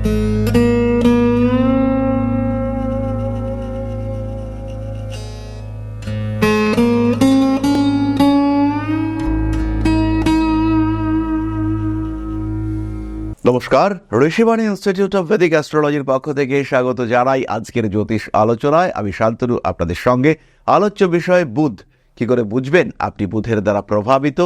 নমস্কার, Rishibani institute of Vedic অ্যাস্ট্রোলজির পক্ষ থেকে স্বাগত জানাই আজকের জ্যোতিষ আলোচনায়। আমি শান্তনু আপনাদের সঙ্গে। আলোচ্য বিষয় বুধ। কি করে বুঝবেন আপনি বুধের দ্বারা প্রভাবিত?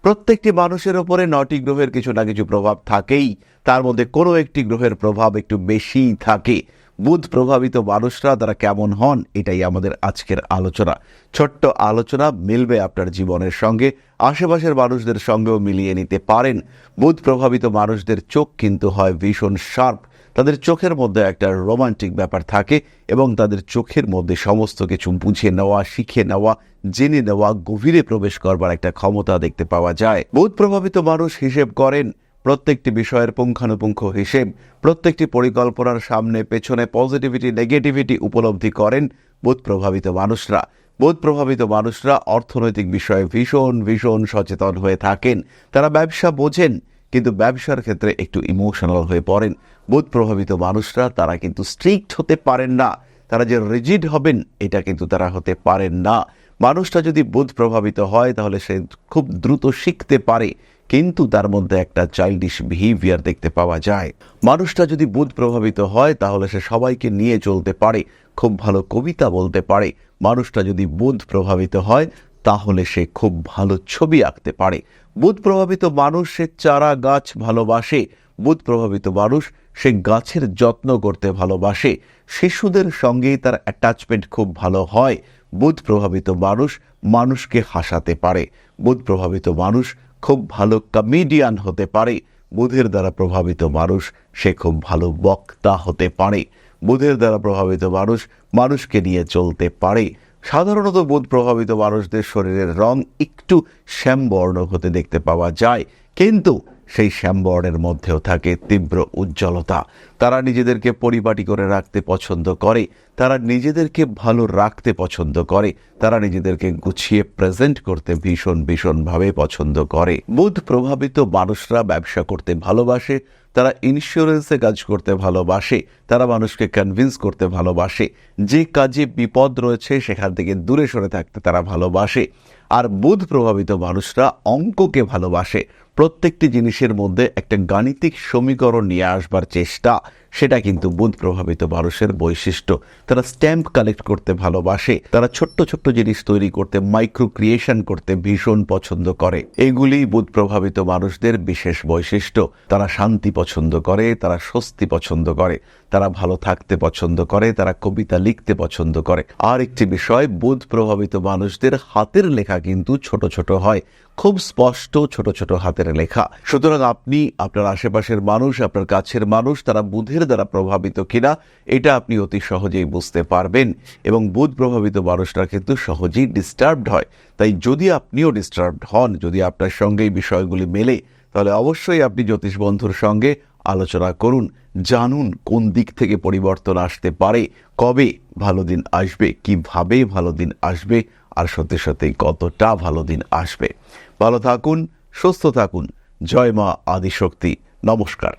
প্রত্যেকটি মানুষের উপরে 9টি গ্রহের কিছু না কিছু প্রভাব থাকেই, তার মধ্যে কোনো একটি গ্রহের প্রভাব একটু বেশিই থাকে। বুধ প্রভাবিত মানুষরা তারা কেমন হন, এটাই আমাদের আজকের আলোচনা। ছোট্ট আলোচনা মিলবে আপনার জীবনের সঙ্গে, আশেপাশের মানুষদের সঙ্গেও মিলিয়ে নিতে পারেন। বুধ প্রভাবিত মানুষদের চোখ কিন্তু হয় ভীষণ শার্প। তাদের চোখের মধ্যে একটা রোমান্টিক ব্যাপার থাকে এবং তাদের চোখের মধ্যে সমস্ত কিছু বুঝে নেওয়া, শিখে নেওয়া, জেনে নেওয়া, গভীরে প্রবেশ করবার একটা ক্ষমতা দেখতে পাওয়া যায়। বুধ প্রভাবিত মানুষ হিসেব করেন প্রত্যেকটি বিষয়ের পুঙ্খানুপুঙ্খ হিসেব, প্রত্যেকটি পরিকল্পনার সামনে পেছনে পজিটিভিটি নেগেটিভিটি উপলব্ধি করেন বুধ প্রভাবিত মানুষরা। বুধ প্রভাবিত মানুষরা অর্থনৈতিক বিষয়ে ভীষণ ভীষণ সচেতন হয়ে থাকেন। তারা ব্যবসা বোঝেন, কিন্তু ব্যবসার ক্ষেত্রে একটু ইমোশনাল হয়ে পড়েন। বুধ প্রভাবিত মানুষরা তারা কিন্তু স্ট্রিক্ট হতে পারেন না, তারা যে রিজিড হবেন এটা কিন্তু তারা হতে পারেন না। মানুষটা যদি বুধ প্রভাবিত হয় তাহলে সে খুব দ্রুত শিখতে পারে, কিন্তু তার মধ্যে একটা চাইল্ডিশ বিহেভিয়ার দেখতে পাওয়া যায়। মানুষটা যদি বুধ প্রভাবিত হয় তাহলে সে সবাইকে নিয়ে চলতে পারে, খুব ভালো কবিতা বলতে পারে। মানুষটা যদি বুধ প্রভাবিত হয় তাহলে সে খুব ভালো ছবি আঁকতে পারে। বুধ প্রভাবিত মানুষ সে চারা গাছ ভালোবাসে। বুধ প্রভাবিত মানুষ সে গাছের যত্ন করতে ভালোবাসে। শিশুদের সঙ্গেই তার অ্যাটাচমেন্ট খুব ভালো হয়। বুধ প্রভাবিত মানুষ মানুষকে হাসাতে পারে। বুধ প্রভাবিত মানুষ খুব ভালো কমেডিয়ান হতে পারে। বুধের দ্বারা প্রভাবিত মানুষ সে খুব ভালো বক্তা হতে পারে। বুধের দ্বারা প্রভাবিত মানুষ মানুষকে নিয়ে চলতে পারে। সাধারণত বুধ প্রভাবিত মানুষদের শরীরের রং একটু শ্যামবর্ণ হতে দেখতে পাওয়া যায়, কিন্তু সেই শ্যামবর্ণের মধ্যেও থাকে তীব্র উজ্জ্বলতা। তারা নিজেদেরকে পরিপাটি করে রাখতে পছন্দ করে, তারা নিজেদেরকে ভালো রাখতে পছন্দ করে, তারা নিজেদেরকে গুছিয়ে প্রেজেন্ট করতে ভীষণ ভীষণভাবে পছন্দ করে। বুধ প্রভাবিত মানুষরা ব্যবসা করতে ভালোবাসে, তারা ইন্স্যুরেন্সে কাজ করতে ভালোবাসে, তারা মানুষকে কনভিন্স করতে ভালোবাসে, যে কাজে বিপদ রয়েছে সেখান থেকে দূরে সরে থাকতে তারা ভালোবাসে। আর বুধ প্রভাবিত মানুষরা অঙ্ককে ভালোবাসে। প্রত্যেকটি জিনিসের মধ্যে একটা গাণিতিক সমীকরণ নিয়ে আসবার চেষ্টা, সেটা কিন্তু বুধ প্রভাবিত মানুষের বৈশিষ্ট্য। তারা স্ট্যাম্প কালেক্ট করতে ভালোবাসে, তারা ছোট্ট ছোট্ট জিনিস তৈরি করতে, মাইক্রো ক্রিয়েশন করতে ভীষণ পছন্দ করে। এগুলি বুধ প্রভাবিত মানুষদের বিশেষ বৈশিষ্ট্য। তারা শান্তি পছন্দ করে, তারা স্বস্তি পছন্দ করে, তারা ভালো থাকতে পছন্দ করে, তারা কবিতা লিখতে পছন্দ করে। আর একটি বিষয়, বুধ প্রভাবিত মানুষদের হাতের লেখা কিন্তু ছোট ছোট হয়, খুব স্পষ্ট ছোট ছোট হাতের লেখা। সুতরাং আপনি, আপনার আশেপাশের মানুষ, আপনার কাছের মানুষ তারা বুধের দ্বারা প্রভাবিত কিনা এটা আপনি অতি সহজেই বুঝতে পারবেন। এবং বুধ প্রভাবিত মানুষরা কিন্তু সহজেই ডিস্টার্বড হয়। তাই যদি আপনিও ডিস্টার্বড হন, যদি আপনার সঙ্গে এই বিষয়গুলি মেলে, তাহলে অবশ্যই আপনি জ্যোতিষ বন্ধুর সঙ্গে আলোচনা করুন, জানুন কোন দিক থেকে পরিবর্তন আসতে পারে, কবে ভালো দিন আসবে, কিভাবে ভালো দিন আসবে, আর সত্যি সত্যি কতটা ভালো দিন আসবে। ভালো থাকুন, সুস্থ থাকুন। জয় মা আদিশক্তি। নমস্কার।